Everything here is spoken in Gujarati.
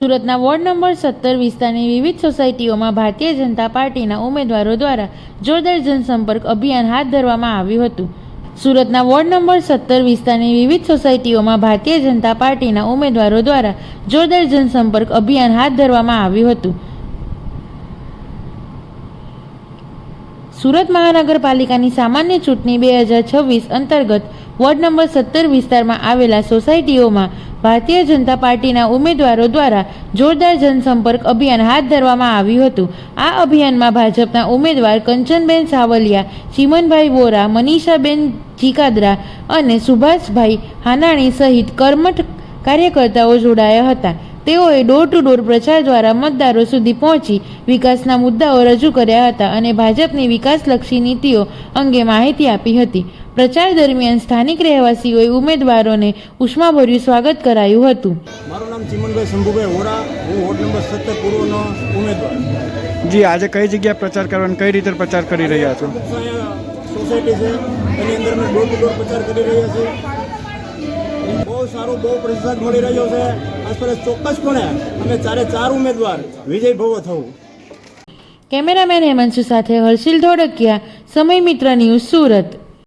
સુરતના વોર્ડ નંબર 17 વિસ્તારની વિવિધ સોસાયટીઓમાં ભારતીય જનતા પાર્ટીના ઉમેદવારો દ્વારા જોરદાર જનસંપર્ક અભિયાન હાથ ધરવામાં આવ્યું હતું. સુરતના વોર્ડ નંબર 17 વિસ્તારની વિવિધ સોસાયટીઓમાં ભારતીય જનતા પાર્ટીના ઉમેદવારો દ્વારા જોરદાર જનસંપર્ક અભિયાન હાથ ધરવામાં આવ્યું હતું. સુરત મહાનગરપાલિકાની સામાન્ય ચૂંટણી 2026 અંતર્ગત વોર્ડ નંબર 17 વિસ્તારમાં આવેલા સોસાયટીઓમાં ભારતીય જનતા પાર્ટીના ઉમેદવારો દ્વારા જોરદાર જનસંપર્ક અભિયાન હાથ ધરવામાં આવ્યું હતું. આ અભિયાનમાં ભાજપના ઉમેદવાર કંચનબેન સાવલિયા, ચીમનભાઈ વોરા, મનીષાબેન ચીકાદરા અને સુભાષભાઈ હાનાણી સહિત કર્મઠ કાર્યકર્તાઓ જોડાયા હતા. તેઓએ ડોર ટુ ડોર પ્રચાર દ્વારા મતદારો સુધી પહોંચી વિકાસના મુદ્દાઓ રજૂ કર્યા હતા અને ભાજપની વિકાસલક્ષી નીતિઓ અંગે માહિતી આપી હતી. પ્રચાર દરમિયાન સ્થાનિક રહેવાસીઓએ ઉમેદવારોને ઉષ્માભર્યું સ્વાગત કરાયું હતું. મારું નામ ચીમનભાઈ શંભુભાઈ વોરા, હું વોર્ડ નંબર 17 પૂર્વનો ઉમેદવાર. જી, આજે કઈ જગ્યાએ પ્રચાર કરવાનો, કઈ રીતે પ્રચાર કરી રહ્યા છો? સોસાયટી છે એની અંદર અમે ડોર ટુ ડોર પ્રચાર કરી રહ્યા છીએ. બહુ સારો બહુ પ્રતિસાદ મળી રહ્યો છે. આસપાસ ચોક્કસપણે અમે 4 ઉમેદવાર વિજય ભવો થવું. કેમેરામેન હેમાંશુ સાથે હર્ષિલ ધોળકિયા, સમય મિત્ર ન્યૂઝ, સુરત.